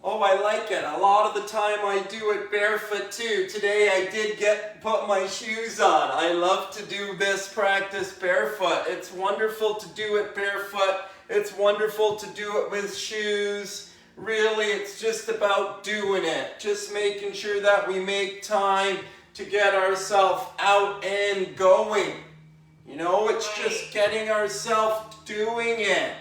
Oh, I like it. A lot of the time I do it barefoot too. Today I did put my shoes on. I love to do this practice barefoot. It's wonderful to do it barefoot. It's wonderful to do it with shoes. Really, it's just about doing it. Just making sure that we make time to get ourselves out and going. You know, it's just getting ourselves doing it.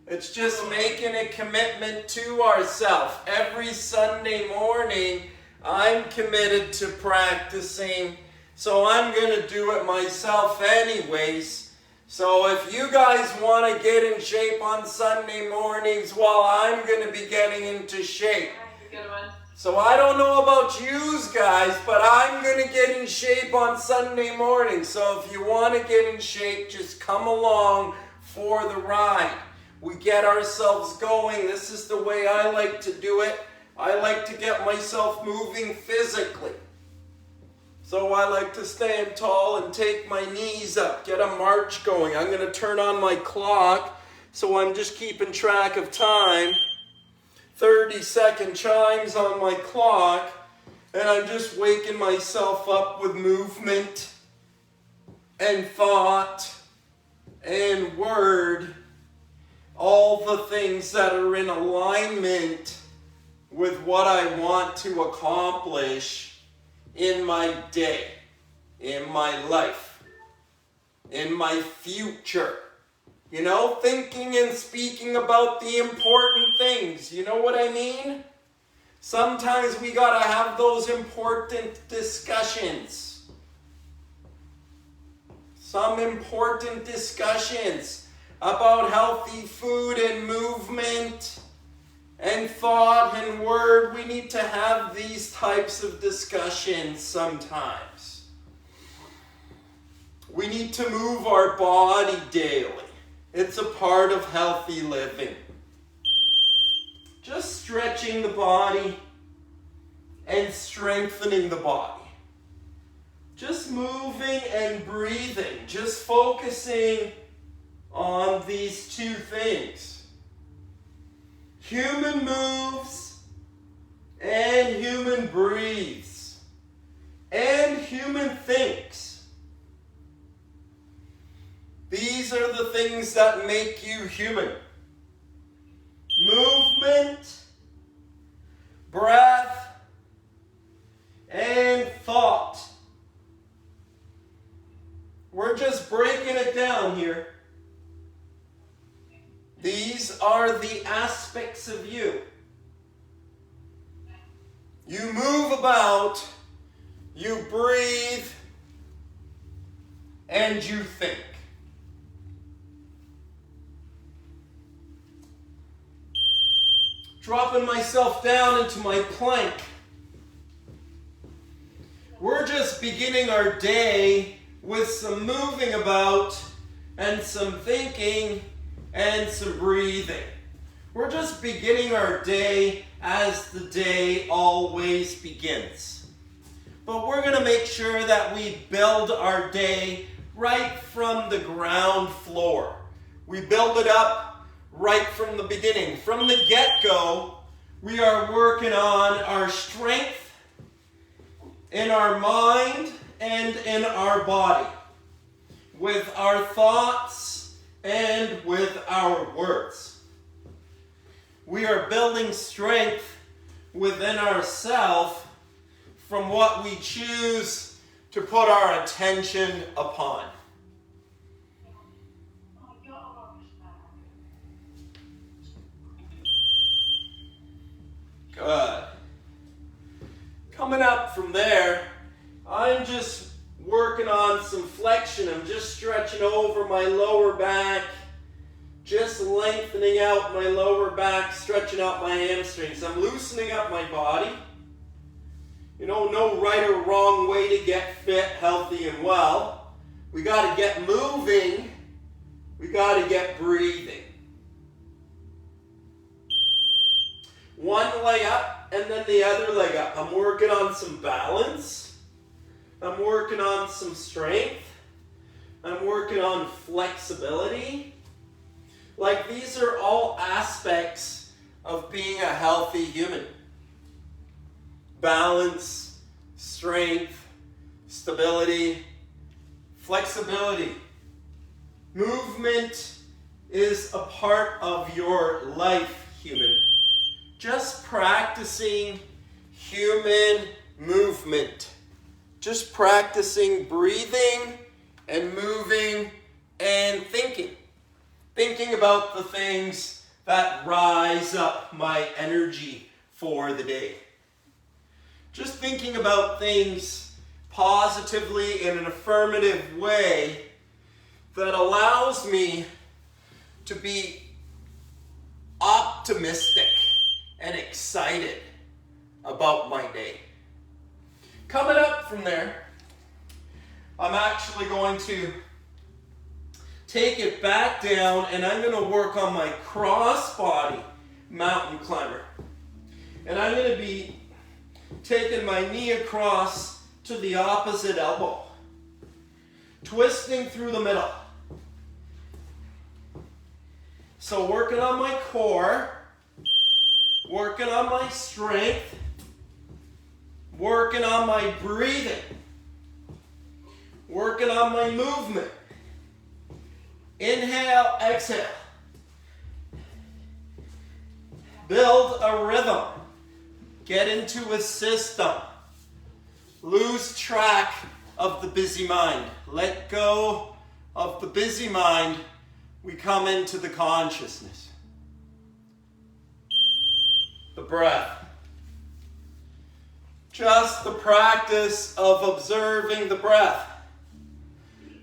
It's just making a commitment to ourselves. Every Sunday morning, I'm committed to practicing, so I'm going to do it myself anyways. So if you guys want to get in shape on Sunday mornings, well, I'm going to be getting into shape. Good one. So I don't know about yous guys, but I'm going to get in shape on Sunday morning. So if you want to get in shape, just come along for the ride. We get ourselves going. This is the way I like to do it. I like to get myself moving physically. So I like to stand tall and take my knees up, get a march going. I'm going to turn on my clock, so I'm just keeping track of time. 30-second chimes on my clock, and I'm just waking myself up with movement and thought and word. All the things that are in alignment with what I want to accomplish in my day, in my life, in my future. You know, thinking and speaking about the important things. You know what I mean? Sometimes we gotta have those important discussions. Some important discussions about healthy food and movement and thought and word. We need to have these types of discussions sometimes. We need to move our body daily. It's a part of healthy living. Just stretching the body and strengthening the body. Just moving and breathing. Just focusing on these two things. Human moves and human breathes and human thinks. These are the things that make you human. Movement, breath, and thought. We're just breaking it down here. These are the aspects of you. You move about, you breathe, and you think. Dropping myself down into my plank. We're just beginning our day with some moving about and some thinking and some breathing. We're just beginning our day as the day always begins. But we're going to make sure that we build our day right from the ground floor. We build it up right from the beginning. From the get-go, we are working on our strength in our mind and in our body, with our thoughts and with our words. We are building strength within ourselves from what we choose to put our attention upon. Good. Coming up from there, I'm just working on some flexion. I'm just stretching over my lower back, just lengthening out my lower back, stretching out my hamstrings. I'm loosening up my body. You know, no right or wrong way to get fit, healthy, and well. We got to get moving. We got to get breathing. One leg up and then the other leg up. I'm working on some balance. I'm working on some strength. I'm working on flexibility. Like, these are all aspects of being a healthy human. Balance, strength, stability, flexibility. Movement is a part of your life, human. Just practicing human movement. Just practicing breathing and moving and thinking. Thinking about the things that rise up my energy for the day. Just thinking about things positively in an affirmative way that allows me to be optimistic and excited about my day. Coming up from there, I'm actually going to take it back down and I'm going to work on my cross-body mountain climber. And I'm going to be taking my knee across to the opposite elbow, twisting through the middle. So working on my core, working on my strength, working on my breathing, working on my movement. Inhale, exhale. Build a rhythm. Get into a system. Lose track of the busy mind. Let go of the busy mind. We come into the consciousness. The breath. Just the practice of observing the breath.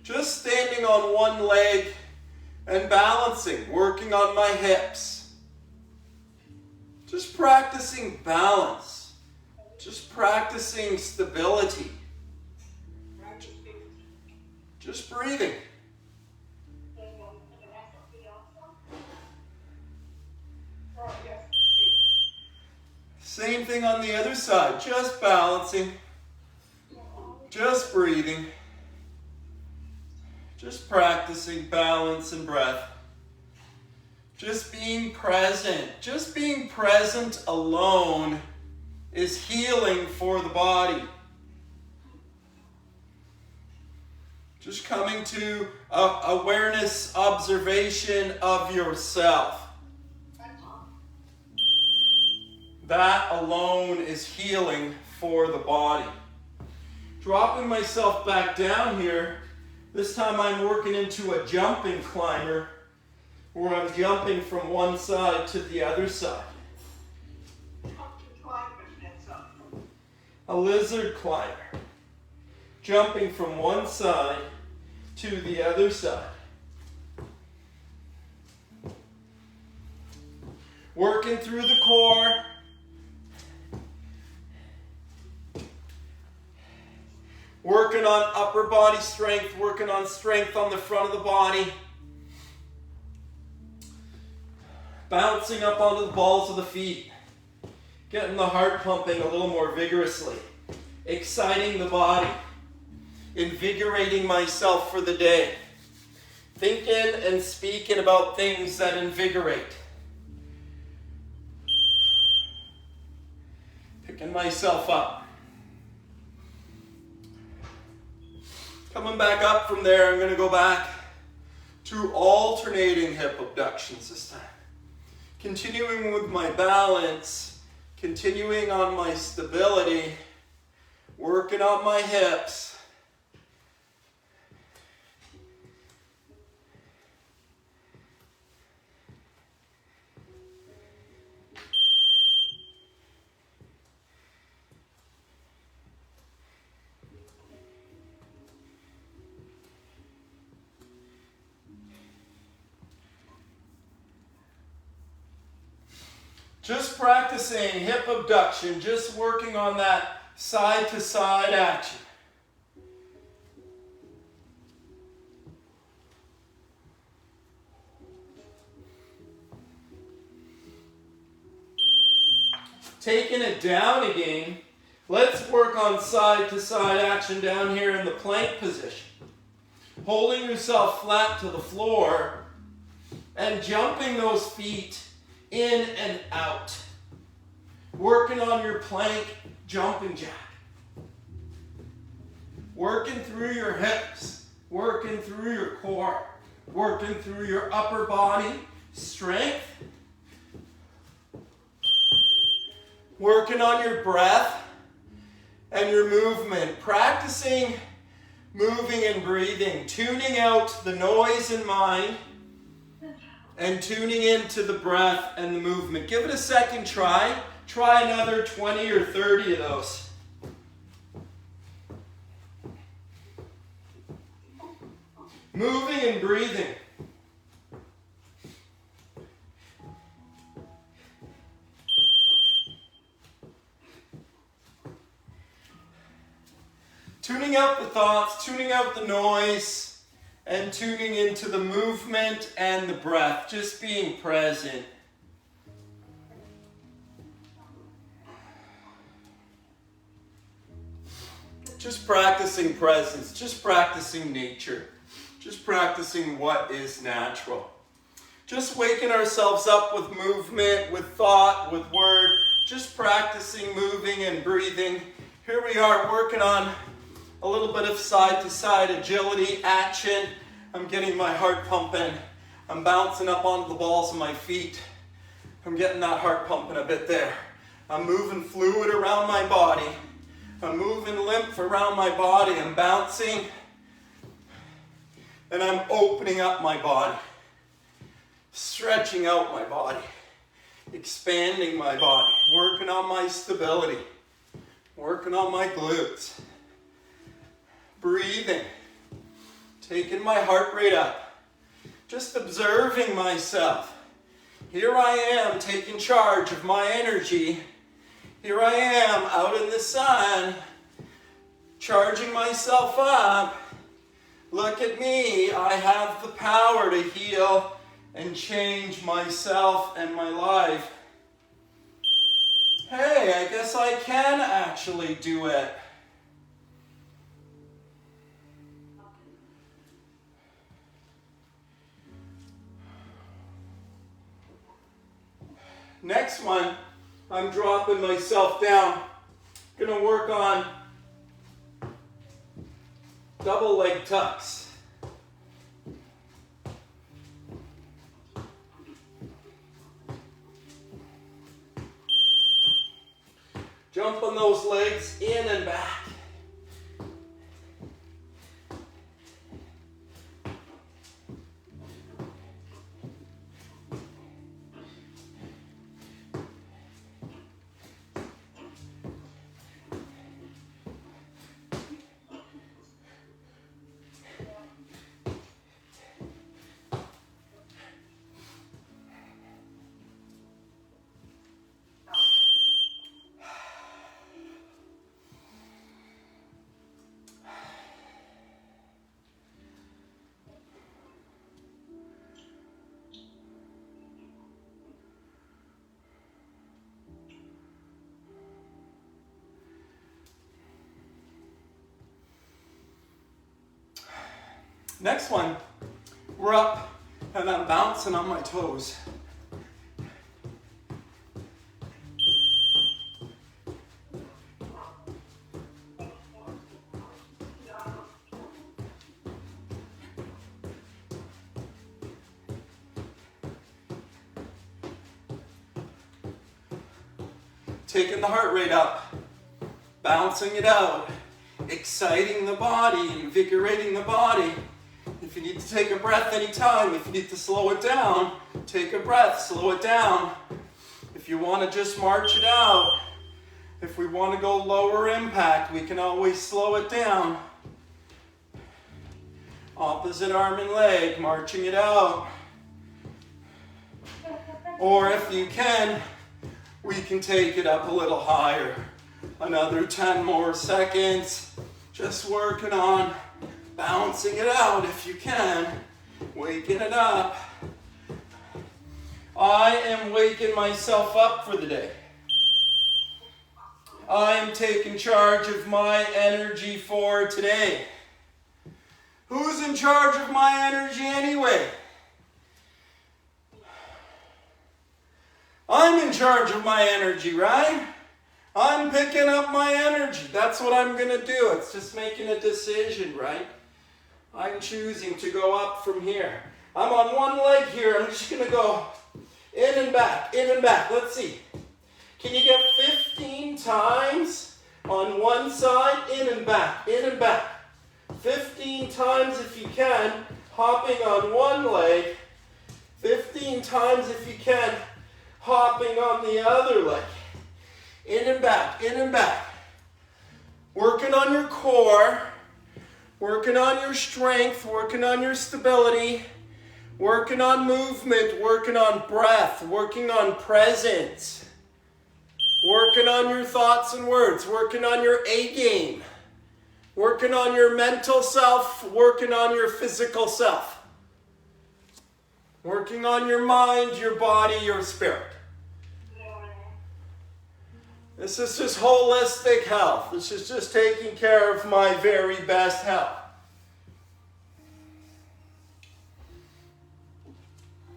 Just standing on one leg and balancing, working on my hips. Just practicing balance. Just practicing stability. Just breathing. Same thing on the other side. Just balancing. Just breathing. Just practicing balance and breath. Just being present. Just being present alone is healing for the body. Just coming to awareness, observation of yourself. That alone is healing for the body. Dropping myself back down here. This time I'm working into a jumping climber where I'm jumping from one side to the other side. A lizard climber. Jumping from one side to the other side. Working through the core. Working on upper body strength, working on strength on the front of the body. Bouncing up onto the balls of the feet. Getting the heart pumping a little more vigorously. Exciting the body. Invigorating myself for the day. Thinking and speaking about things that invigorate. Picking myself up. Coming back up from there, I'm going to go back to alternating hip abductions this time. Continuing with my balance, continuing on my stability, working on my hips. Just practicing hip abduction, just working on that side-to-side action. Taking it down again, let's work on side-to-side action down here in the plank position. Holding yourself flat to the floor and jumping those feet in and out. Working on your plank jumping jack. Working through your hips, working through your core, working through your upper body strength. Working on your breath and your movement. Practicing moving and breathing. Tuning out the noise in mind and tuning into the breath and the movement. Give it a second try. Try another 20 or 30 of those. Moving and breathing. Tuning out the thoughts, tuning out the noise, and tuning into the movement and the breath. Just being present. Just practicing presence, just practicing nature. Just practicing what is natural. Just waking ourselves up with movement, with thought, with word. Just practicing moving and breathing. Here we are working on a little bit of side-to-side agility, action. I'm getting my heart pumping. I'm bouncing up onto the balls of my feet. I'm getting that heart pumping a bit there. I'm moving fluid around my body. I'm moving lymph around my body. I'm bouncing. And I'm opening up my body, stretching out my body, expanding my body, working on my stability, working on my glutes, breathing, taking my heart rate up, just observing myself. Here I am taking charge of my energy. Here I am out in the sun, charging myself up. Look at me, I have the power to heal and change myself and my life. Hey, I guess I can actually do it. Next one, I'm dropping myself down. Gonna work on double leg tucks. Jump on those legs in and back. Next one, we're up and I'm bouncing on my toes. Taking the heart rate up, bouncing it out, exciting the body, invigorating the body. If you need to take a breath anytime, if you need to slow it down, take a breath, slow it down. If you want to just march it out, if we want to go lower impact, we can always slow it down. Opposite arm and leg, marching it out. Or if you can, we can take it up a little higher. Another 10 more seconds. Just working on bouncing it out if you can. Waking it up. I am waking myself up for the day. I am taking charge of my energy for today. Who's in charge of my energy anyway? I'm in charge of my energy, right? I'm picking up my energy. That's what I'm going to do. It's just making a decision, right? I'm choosing to go up from here. I'm on one leg here. I'm just going to go in and back, in and back. Let's see. Can you get 15 times on one side, in and back, in and back? 15 times if you can, hopping on one leg. 15 times if you can, hopping on the other leg. In and back, in and back. Working on your core, working on your strength, working on your stability, working on movement, working on breath, working on presence, working on your thoughts and words, working on your A game, working on your mental self, working on your physical self, working on your mind, your body, your spirit. This is just holistic health. This is just taking care of my very best health.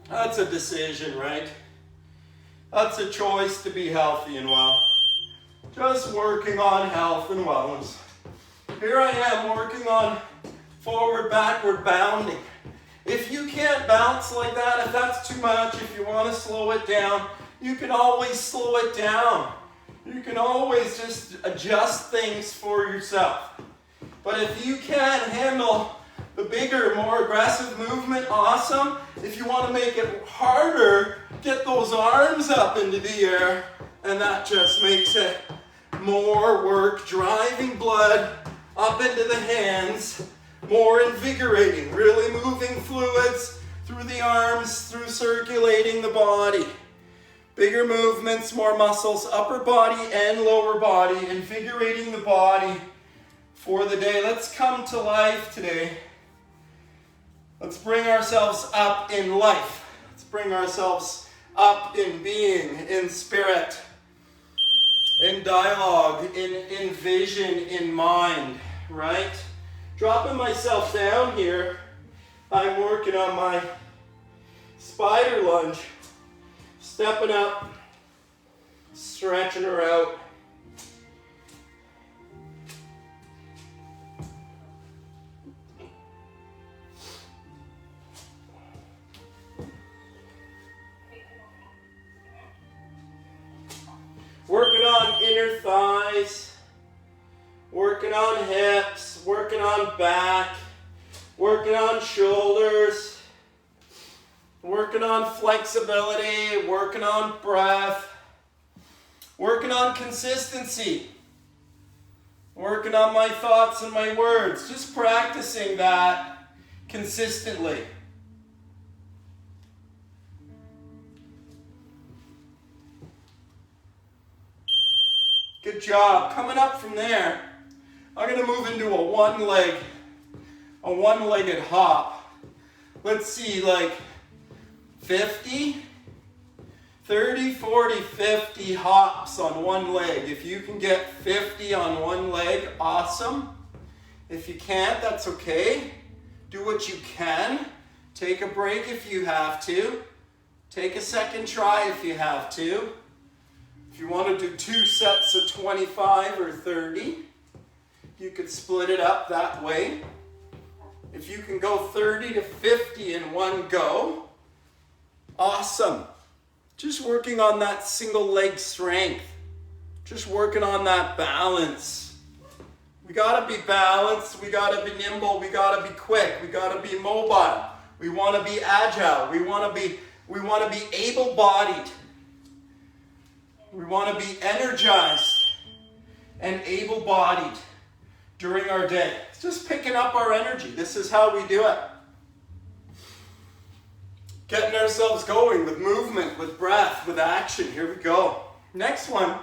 That's a decision, right? That's a choice to be healthy and well. Just working on health and wellness. Here I am working on forward, backward bounding. If you can't bounce like that, if that's too much, if you want to slow it down, you can always slow it down. You can always just adjust things for yourself. But if you can't handle the bigger, more aggressive movement, awesome. If you want to make it harder, get those arms up into the air, and that just makes it more work, driving blood up into the hands, more invigorating, really moving fluids through the arms, through circulating the body. Bigger movements, more muscles, upper body and lower body, invigorating the body for the day. Let's come to life today. Let's bring ourselves up in life. Let's bring ourselves up in being, in spirit, in dialogue, in vision, in mind, right? Dropping myself down here, I'm working on my spider lunge. Stepping up, stretching her out. Working on inner thighs, working on hips, working on back, working on shoulders. Working on flexibility, working on breath, working on consistency, working on my thoughts and my words, just practicing that consistently. Good job. Coming up from there, I'm going to move into a one-legged hop. Let's see, like 50, 30, 40, 50 hops on one leg. If you can get 50 on one leg, awesome. If you can't, that's okay. Do what you can. Take a break if you have to. Take a second try if you have to. If you want to do 2 sets of 25 or 30, you could split it up that way. If you can go 30 to 50 in one go, awesome. Just working on that single leg strength. Just working on that balance. We gotta be balanced, we gotta be nimble, we gotta be quick, we gotta be mobile. We wanna be agile, we wanna be able-bodied. We wanna be energized and able-bodied during our day. It's just picking up our energy. This is how we do it. Getting ourselves going with movement, with breath, with action. Here we go. Next one.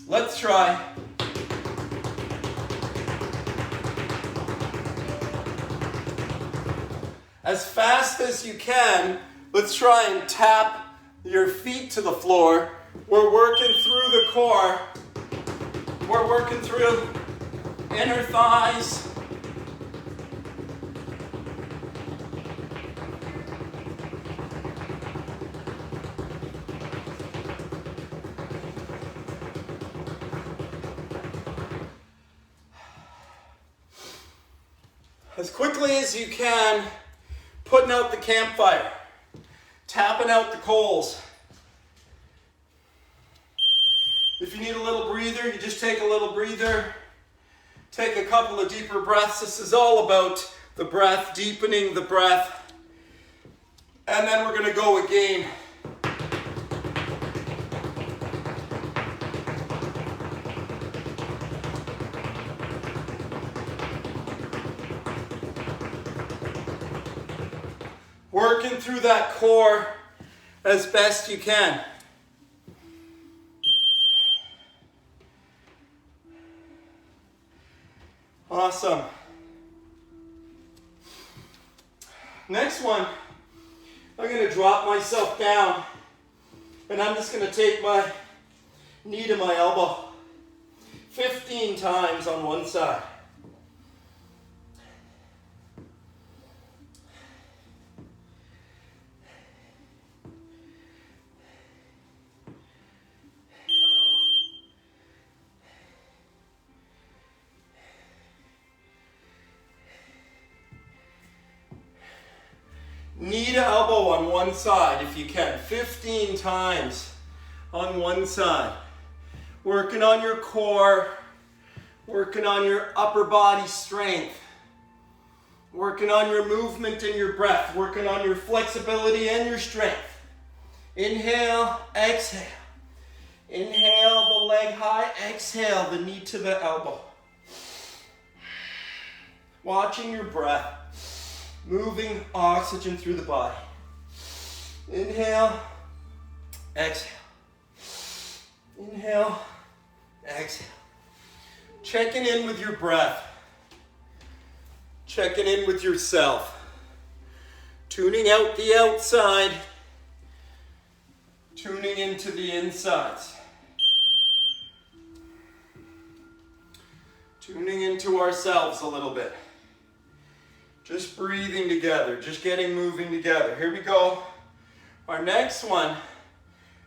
Let's try as fast as you can. Let's try and tap your feet to the floor. We're working through the core. We're working through inner thighs. as quickly as you can, putting out the campfire, tapping out the coals. If you need a little breather, you just take a little breather. Take a couple of deeper breaths. This is all about the breath, deepening the breath. And then we're going to go again. Working through that core as best you can. Awesome. Next one, I'm going to drop myself down and I'm just going to take my knee to my elbow 15 times on one side. Knee to elbow on one side if you can. 15 times on one side. Working on your core, working on your upper body strength, working on your movement and your breath, working on your flexibility and your strength. Inhale, exhale. Inhale the leg high, exhale the knee to the elbow. Watching your breath. Moving oxygen through the body. Inhale, exhale. Inhale, exhale. Checking in with your breath. Checking in with yourself. Tuning out the outside. Tuning into the insides. Tuning into ourselves a little bit. Just breathing together, just getting moving together. Here we go. Our next one,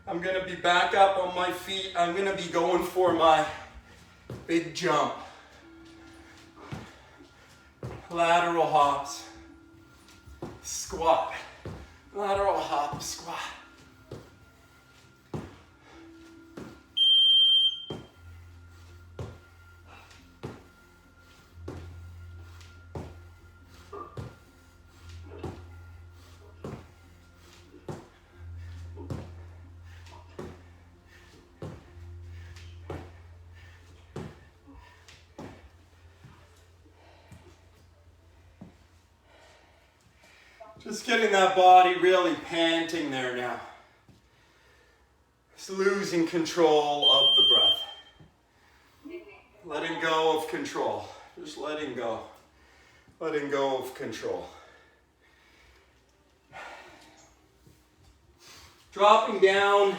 I'm going to be back up on my feet. I'm going to be going for my big jump. Lateral hops. Squat. Lateral hop, squat. Just getting that body really panting there now. Just losing control of the breath. Letting go of control. Just letting go. Letting go of control. Dropping down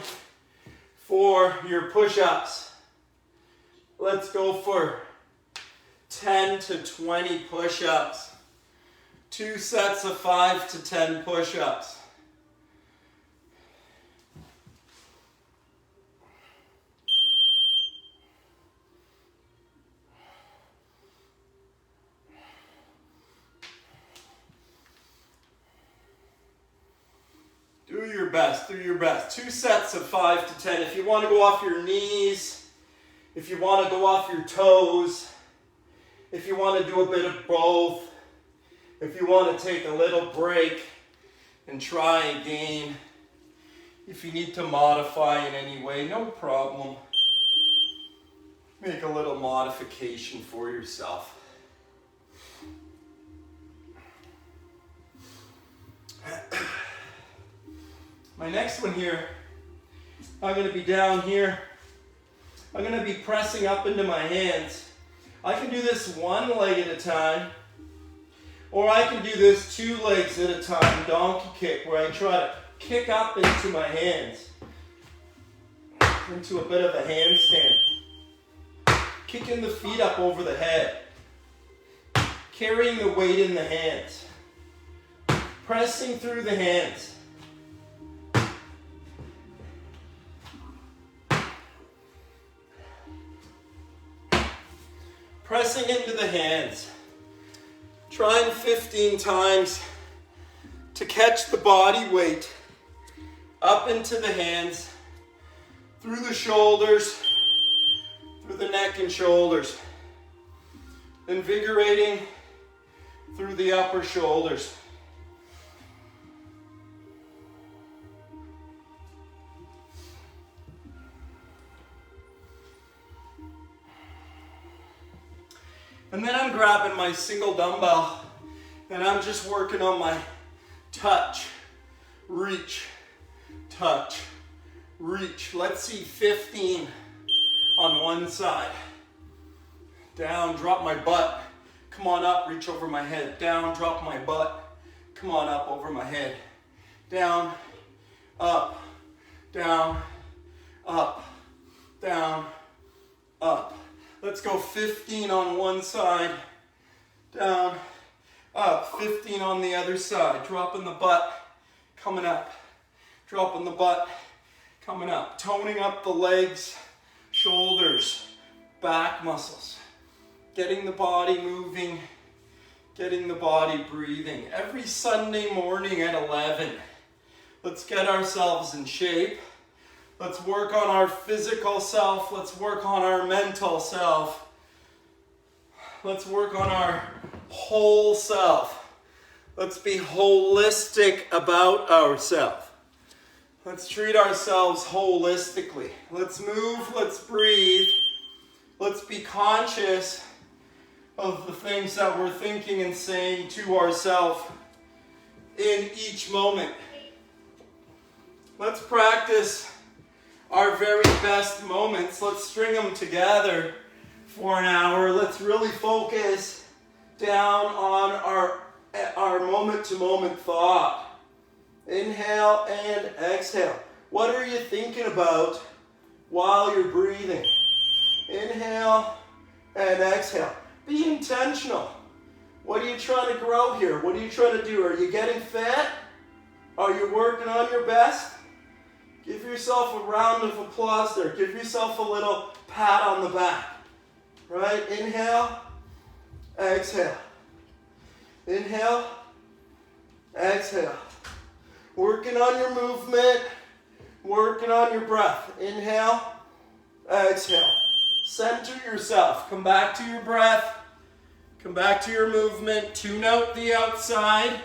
for your push-ups. Let's go for 10 to 20 push-ups. 2 sets of 5 to 10 push-ups. Do your best, do your best. 2 sets of 5 to 10. If you want to go off your knees, if you want to go off your toes, if you want to do a bit of both, if you want to take a little break and try again, if you need to modify in any way, no problem. Make a little modification for yourself. My next one here, I'm going to be down here. I'm going to be pressing up into my hands. I can do this one leg at a time. Or I can do this 2 legs at a time, donkey kick, where I try to kick up into my hands, into a bit of a handstand. Kicking the feet up over the head. Carrying the weight in the hands. Pressing through the hands. Pressing into the hands. Trying 15 times to catch the body weight up into the hands, through the shoulders, through the neck and shoulders. Invigorating through the upper shoulders. And then I'm grabbing my single dumbbell and I'm just working on my touch, reach, touch, reach. Let's see 15 on one side. Down, drop my butt. Come on up, reach over my head. Down, drop my butt. Come on up over my head. Down, up, down, up, down, up. Let's go 15 on one side. Down, up. 15 on the other side. Dropping the butt, coming up. Dropping the butt, coming up. Toning up the legs, shoulders, back muscles. Getting the body moving, getting the body breathing. Every Sunday morning at 11, let's get ourselves in shape. Let's work on our physical self. Let's work on our mental self. Let's work on our whole self. Let's be holistic about ourselves. Let's treat ourselves holistically. Let's move, let's breathe. Let's be conscious of the things that we're thinking and saying to ourselves in each moment. Let's practice our very best moments. Let's string them together for an hour. Let's really focus down on our moment-to-moment thought. Inhale and exhale. What are you thinking about while you're breathing? Inhale and exhale. Be intentional. What are you trying to grow here? What are you trying to do? Are you getting fit? Are you working on your best? Give yourself a round of applause there. Give yourself a little pat on the back. Right? Inhale, exhale. Inhale, exhale. Working on your movement, working on your breath. Inhale, exhale. Center yourself. Come back to your breath. Come back to your movement. Tune out the outside.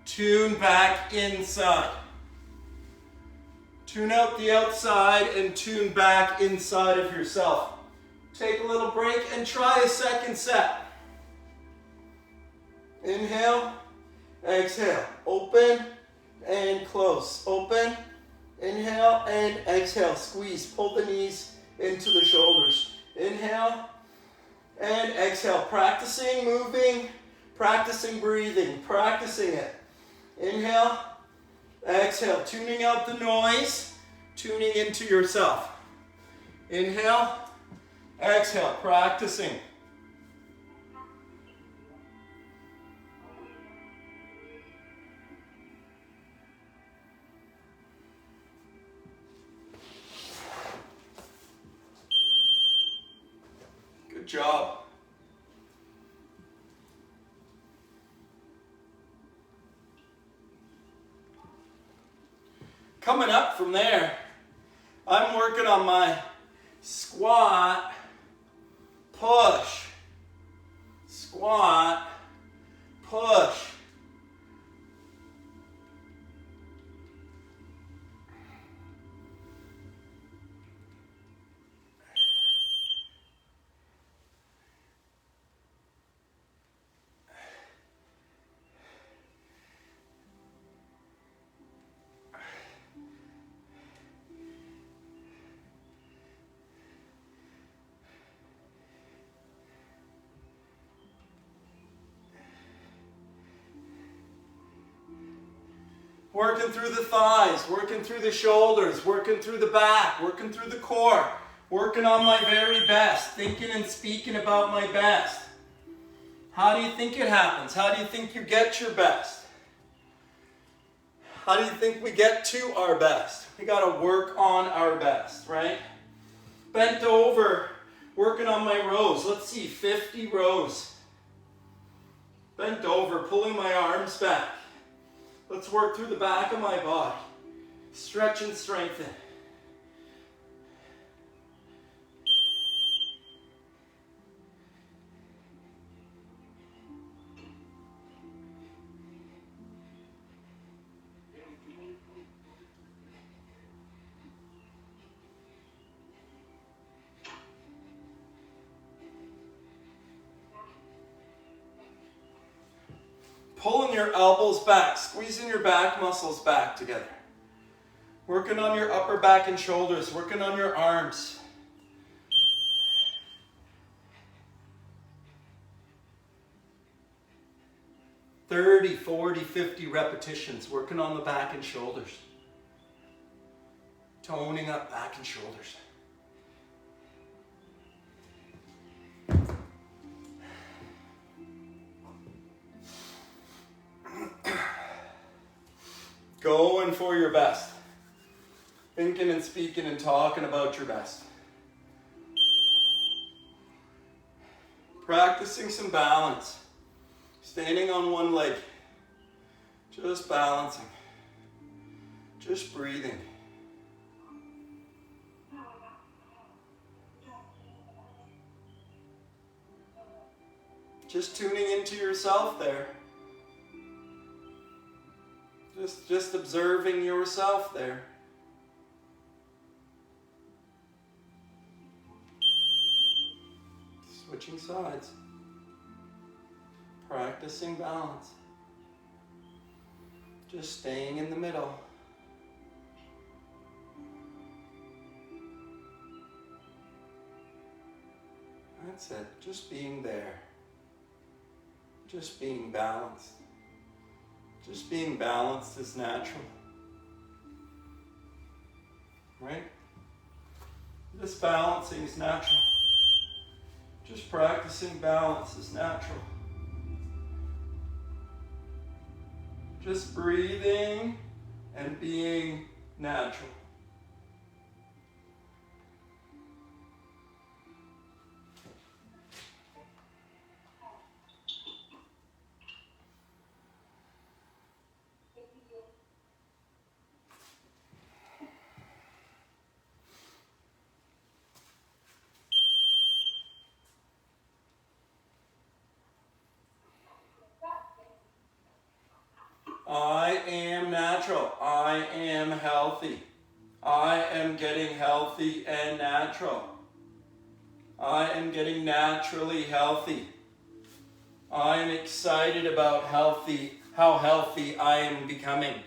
Tune back inside. Tune out the outside and tune back inside of yourself. Take a little break and try a second set. Inhale, exhale. Open and close. Open, inhale and exhale. Squeeze. Pull the knees into the shoulders. Inhale and exhale. Practicing moving, practicing breathing, practicing it. Inhale, exhale. Tuning out the noise, tuning into yourself. Inhale, exhale. Practicing. Good job. Coming up from there, I'm working on my squat, push, squat, push. Working through the thighs, working through the shoulders, working through the back, working through the core, working on my very best, thinking and speaking about my best. How do you think it happens? How do you think you get your best? How do you think we get to our best? We got to work on our best, right? Bent over, working on my rows. Let's see, 50 rows. Bent over, pulling my arms back. Let's work through the back of my body. Stretch and strengthen. Pulling your elbows back, squeezing your back muscles back together. Working on your upper back and shoulders, working on your arms. "30, 40, 50 repetitions, working on the back and shoulders. Toning up back and shoulders. Going for your best. Thinking and speaking and talking about your best. Practicing some balance. Standing on one leg. Just balancing. Just breathing. Just tuning into yourself there. Just observing yourself there. Switching sides. Practicing balance. Just staying in the middle. That's it. Just being there. Just being balanced. Just being balanced is natural. Right? Just balancing is natural. Just practicing balance is natural. Just breathing and being natural. I am natural. I am healthy. I am getting healthy and natural. I am getting naturally healthy. I am excited about how healthy I am becoming.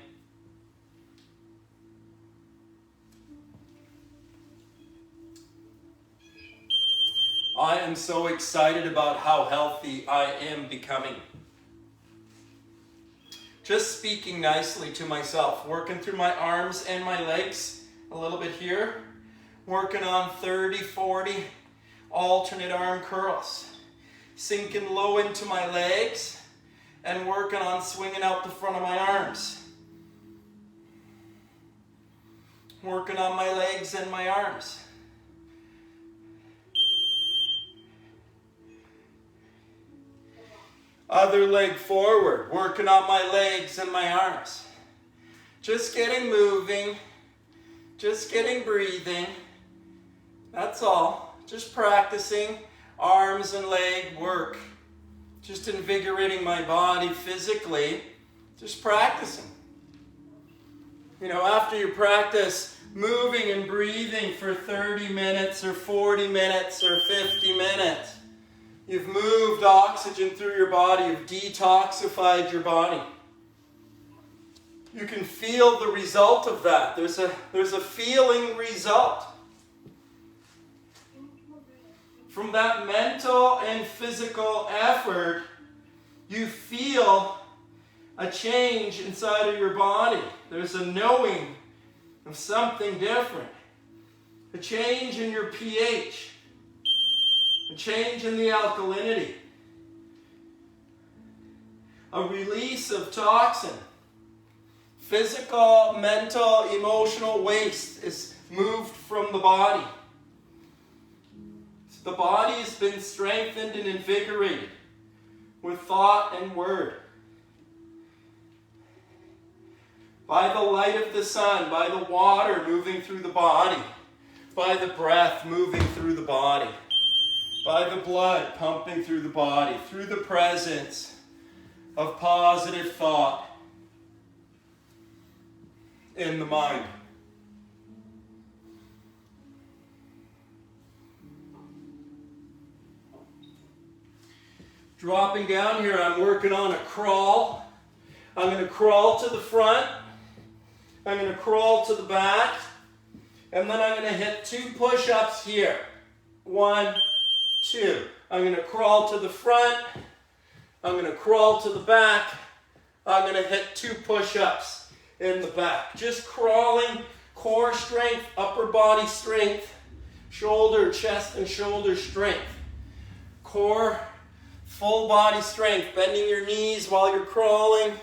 I am so excited about how healthy I am becoming. Just speaking nicely to myself, working through my arms and my legs a little bit here, working on 30, 40 alternate arm curls, sinking low into my legs and working on swinging out the front of my arms, working on my legs and my arms. Other leg forward, working on my legs and my arms. Just getting moving, just getting breathing. That's all. Just practicing arms and leg work. Just invigorating my body physically. Just practicing. You know, after you practice moving and breathing for 30 minutes or 40 minutes or 50 minutes, you've moved oxygen through your body. You've detoxified your body. You can feel the result of that. There's a feeling result. From that mental and physical effort, you feel a change inside of your body. There's a knowing of something different. A change in your pH. A change in the alkalinity. A release of toxin. Physical, mental, emotional waste is moved from the body. The body has been strengthened and invigorated. with thought and word. By the light of the sun, by the water moving through the body, by the breath moving through the body, by the blood pumping through the body, through the presence of positive thought in the mind. Dropping down here, I'm working on a crawl. I'm going to crawl to the front. I'm going to crawl to the back. And then I'm going to hit 2 push-ups here. 1, 2. I'm going to crawl to the front. I'm going to crawl to the back. I'm going to hit 2 push-ups in the back. Just crawling, core strength, upper body strength, shoulder, chest, and shoulder strength. Core, full body strength, bending your knees while you're crawling.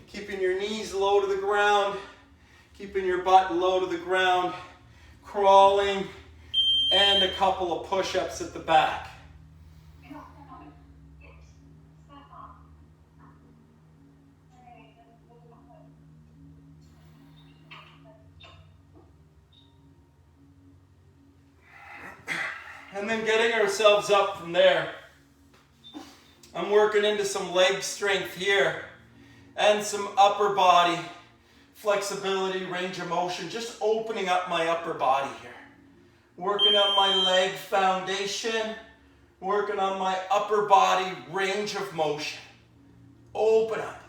Keeping your knees low to the ground. Keeping your butt low to the ground. Crawling. And a couple of push-ups at the back. And then getting ourselves up from there. I'm working into some leg strength here and some upper body flexibility, range of motion, just opening up my upper body here. Working on my leg foundation, working on my upper body range of motion. Open up.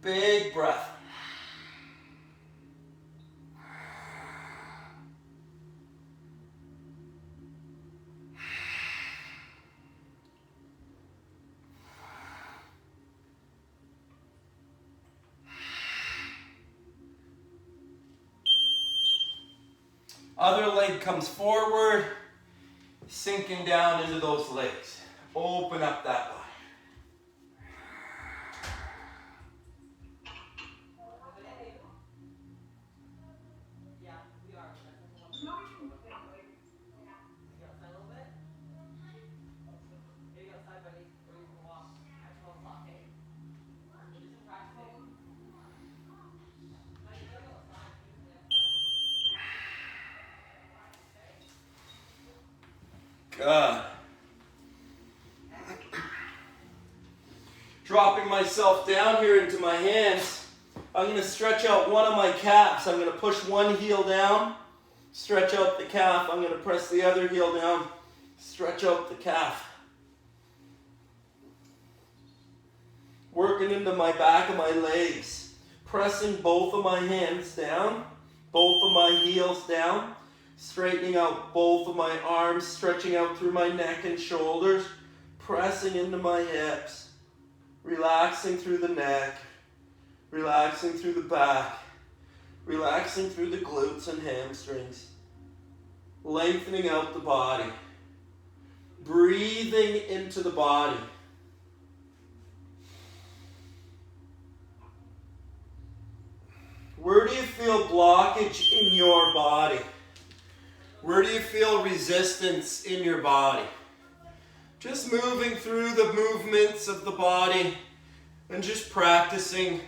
Big breath. Other leg comes forward, sinking down into those legs. Open up that body. Good. Dropping myself down here into my hands, I'm going to stretch out one of my calves. I'm going to push one heel down, stretch out the calf. I'm going to press the other heel down, stretch out the calf. Working into my back of my legs, pressing both of my hands down, both of my heels down. Straightening out both of my arms, stretching out through my neck and shoulders, pressing into my hips, relaxing through the neck, relaxing through the back, relaxing through the glutes and hamstrings, lengthening out the body, breathing into the body. Where do you feel blockage in your body? Where do you feel resistance in your body? Just moving through the movements of the body and just practicing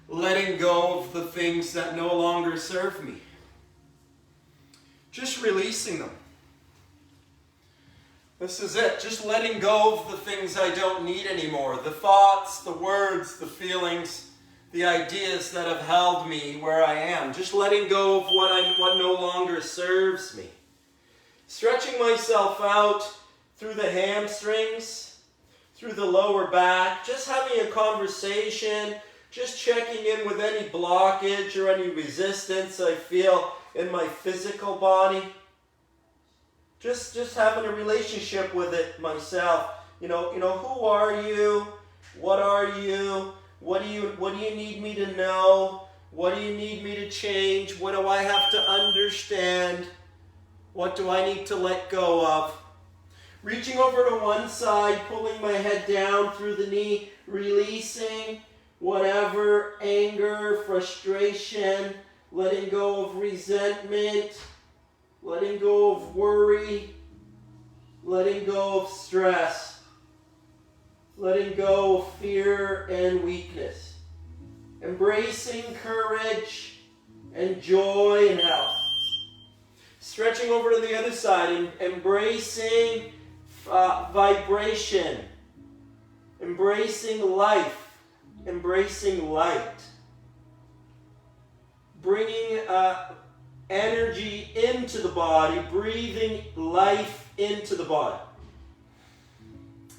letting go of the things that no longer serve me. Just releasing them. This is it. Just letting go of the things I don't need anymore. The thoughts, the words, the feelings, the ideas that have held me where I am. Just letting go of what no longer serves me. Stretching myself out through the hamstrings, through the lower back, just having a conversation, just checking in with any blockage or any resistance I feel in my physical body. Just having a relationship with it myself. You know, who are you? What are you? What do you need me to know? What do you need me to change? What do I have to understand? What do I need to let go of? Reaching over to one side, pulling my head down through the knee, releasing whatever anger, frustration, letting go of resentment, letting go of worry, letting go of stress, letting go of fear and weakness, embracing courage and joy and health. Stretching over to the other side and embracing vibration, embracing life, embracing light, bringing energy into the body, breathing life into the body,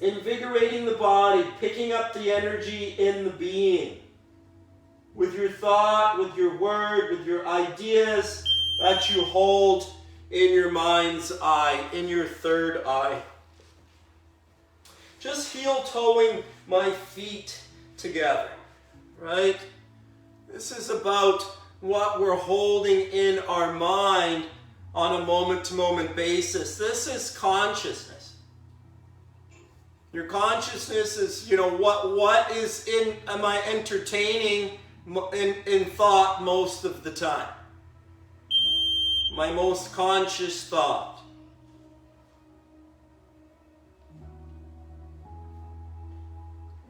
invigorating the body, picking up the energy in the being with your thought, with your word, with your ideas that you hold in your mind's eye, in your third eye. Just heel-toeing my feet together, right? This is about what we're holding in our mind on a moment-to-moment basis. This is consciousness. Your consciousness is, what is am I entertaining in thought most of the time? My most conscious thought.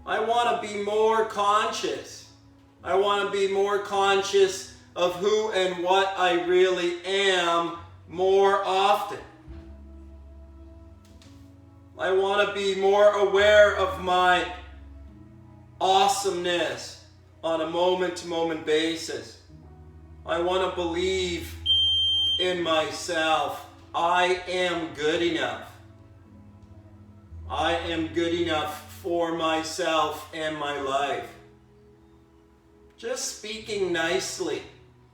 I want to be more conscious. I want to be more conscious of who and what I really am more often. I want to be more aware of my awesomeness on a moment-to-moment basis. I want to believe in myself. I am good enough. I am good enough for myself and my life. Just speaking nicely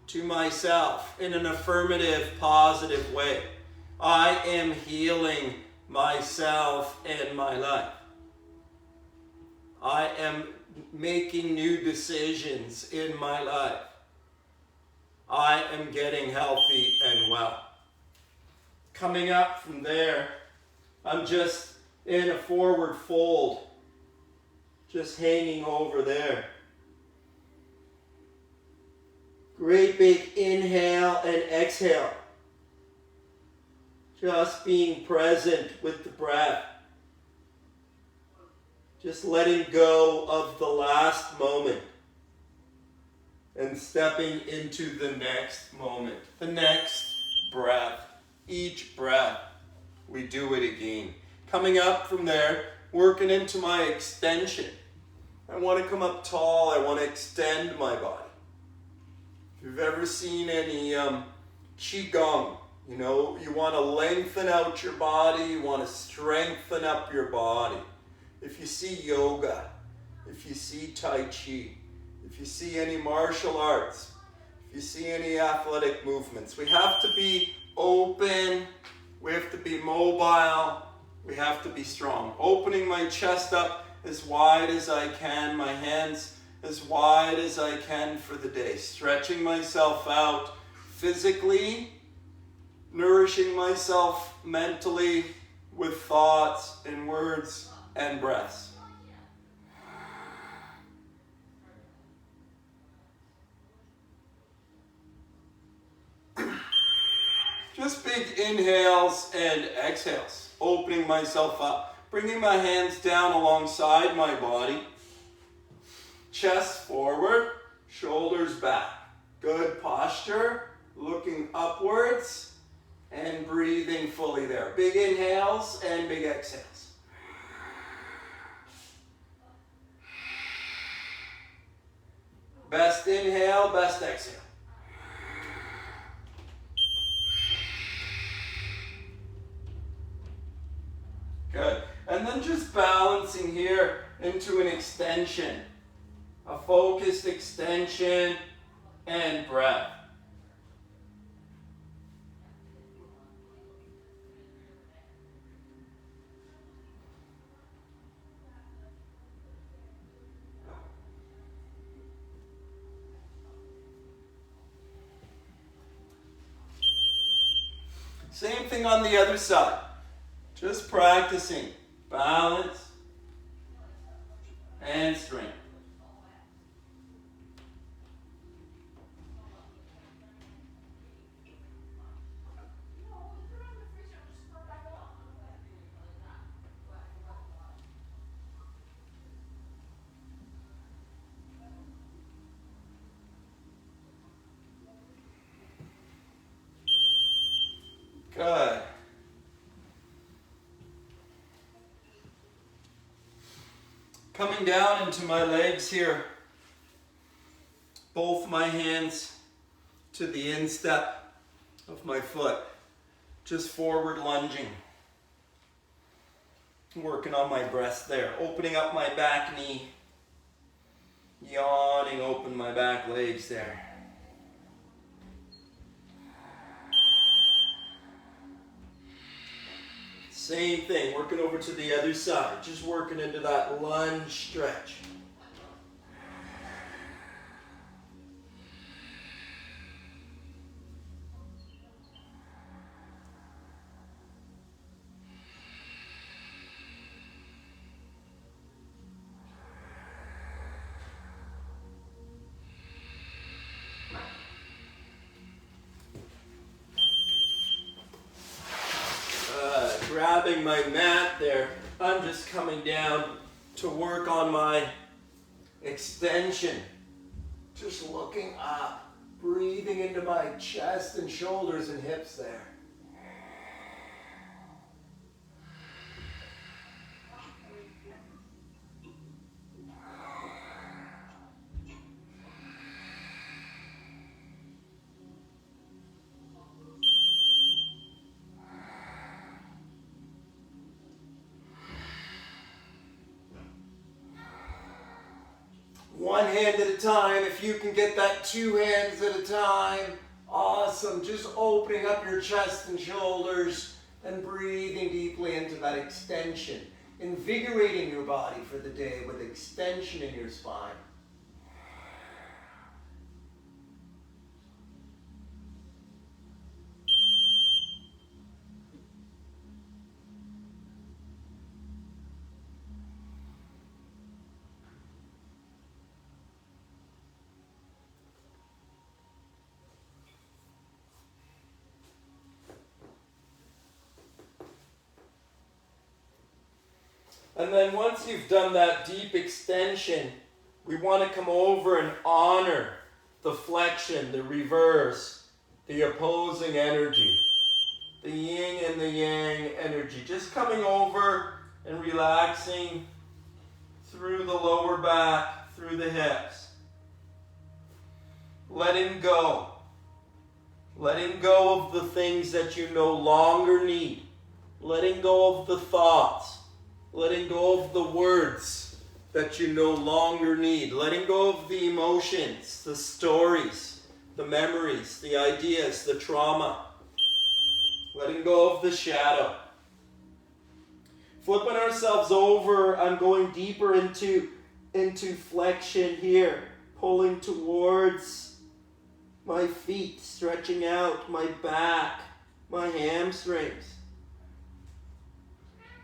to myself in an affirmative, positive way. I am healing myself and my life. I am making new decisions in my life. I am getting healthy and well. Coming up from there, I'm just in a forward fold, just hanging over there. Great big inhale and exhale. Just being present with the breath. Just letting go of the last moment and stepping into the next moment, the next breath. Each breath, we do it again. Coming up from there, working into my extension. I want to come up tall. I want to extend my body. If you've ever seen any Qigong, you want to lengthen out your body. You want to strengthen up your body. If you see yoga, if you see Tai Chi, if you see any martial arts, if you see any athletic movements, we have to be open, we have to be mobile, we have to be strong. Opening my chest up as wide as I can, my hands as wide as I can for the day. Stretching myself out physically, nourishing myself mentally with thoughts and words and breaths. Just big inhales and exhales, opening myself up, bringing my hands down alongside my body, chest forward, shoulders back. Good posture, looking upwards and breathing fully there. Big inhales and big exhales. Best inhale, best exhale. Good. And then just balancing here into an extension. A focused extension and breath. Same thing on the other side. Just practicing balance and strength. Good. Coming down into my legs here. Both my hands to the instep of my foot. Just forward lunging. Working on my breast there. Opening up my back knee. Yawning open my back legs there. Same thing, working over to the other side. Just working into that lunge stretch. Grabbing my mat there, I'm just coming down to work on my extension. Just looking up, breathing into my chest and shoulders and hips there. One hand at a time. If you can get that 2 hands at a time, awesome. Just opening up your chest and shoulders and breathing deeply into that extension. Invigorating your body for the day with extension in your spine. And then once you've done that deep extension, we want to come over and honor the flexion, the reverse, the opposing energy, the yin and the yang energy. Just coming over and relaxing through the lower back, through the hips. Letting go. Letting go of the things that you no longer need. Letting go of the thoughts. Letting go of the words that you no longer need. Letting go of the emotions, the stories, the memories, the ideas, the trauma. Letting go of the shadow. Flipping ourselves over, I'm going deeper into flexion here. Pulling towards my feet, stretching out my back, my hamstrings.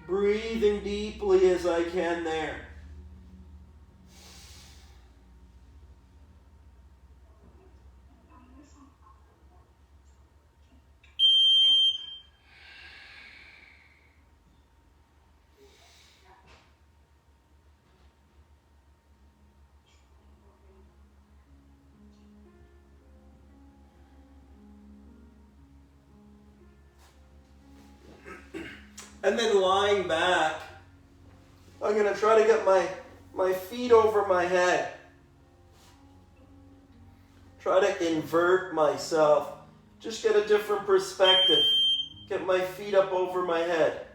Breathing deeply as I can there. And then lying back, I'm going to try to get my feet over my head. Try to invert myself. Just get a different perspective. Get my feet up over my head.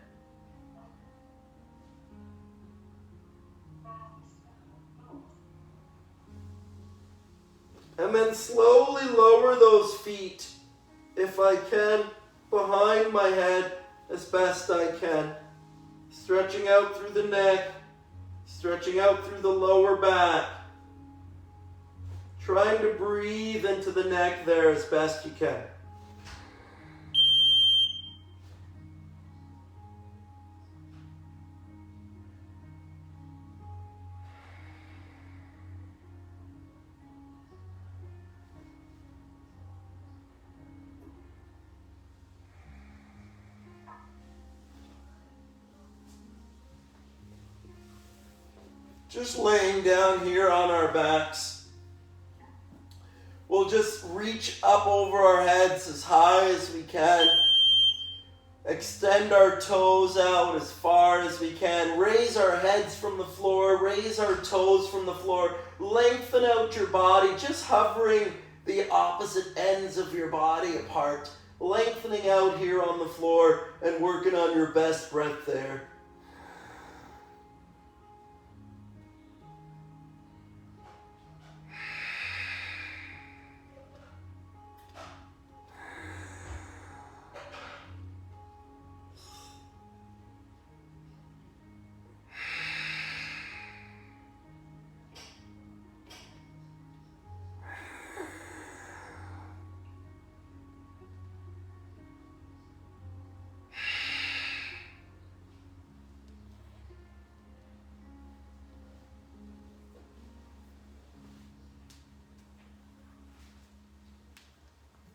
And then slowly lower those feet, if I can, behind my head as best I can. Stretching out through the neck, stretching out through the lower back. Trying to breathe into the neck there as best you can. Just laying down here on our backs. We'll just reach up over our heads as high as we can. Extend our toes out as far as we can. Raise our heads from the floor. Raise our toes from the floor. Lengthen out your body, just hovering the opposite ends of your body apart. Lengthening out here on the floor and working on your best breath there.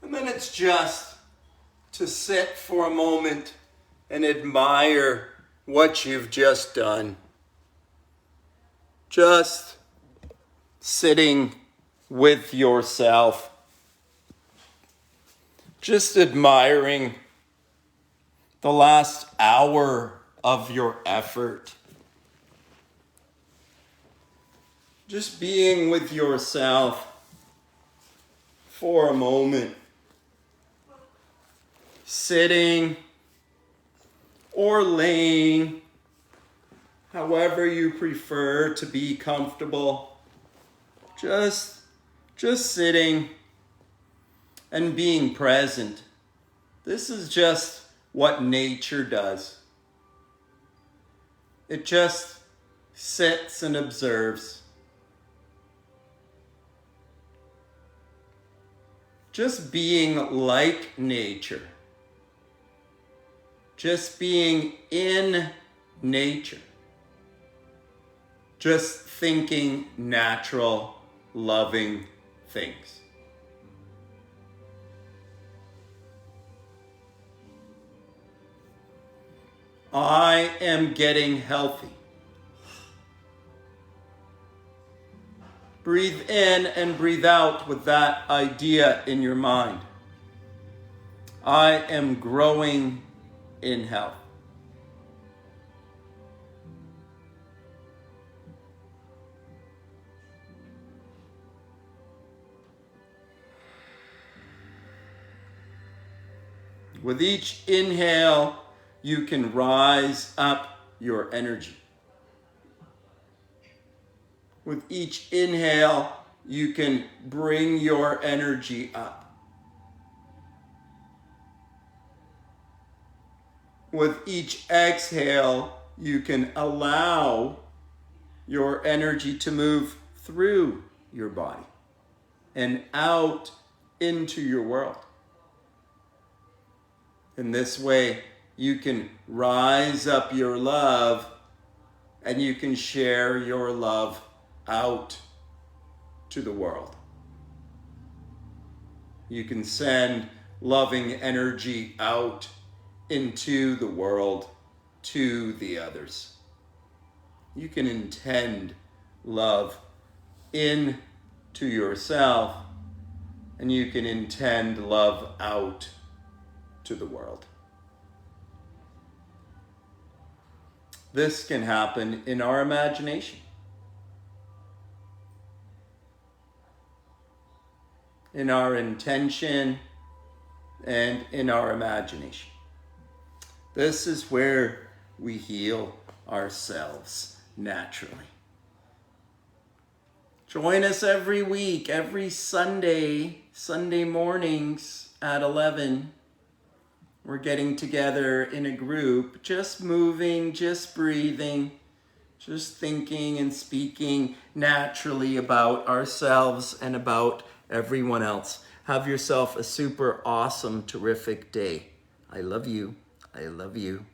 And then it's just to sit for a moment and admire what you've just done. Just sitting with yourself. Just admiring the last hour of your effort. Just being with yourself for a moment. Sitting or laying, however you prefer to be comfortable. Just sitting and being present. This is just what nature does. It just sits and observes. Just being like nature. Just being in nature. Just thinking natural, loving things. I am getting healthy. Breathe in and breathe out with that idea in your mind. I am growing in health. With each inhale, you can rise up your energy. With each inhale, you can bring your energy up. With each exhale, you can allow your energy to move through your body and out into your world. In this way, you can rise up your love and you can share your love out to the world. You can send loving energy out into the world to the others. You can intend love into yourself and you can intend love out to the world. This can happen in our imagination. In our intention and in our imagination. This is where we heal ourselves naturally. Join us every week, every Sunday mornings at 11. We're getting together in a group, just moving, just breathing, just thinking and speaking naturally about ourselves and about everyone else. Have yourself a super awesome, terrific day. I love you. I love you.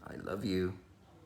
I love you.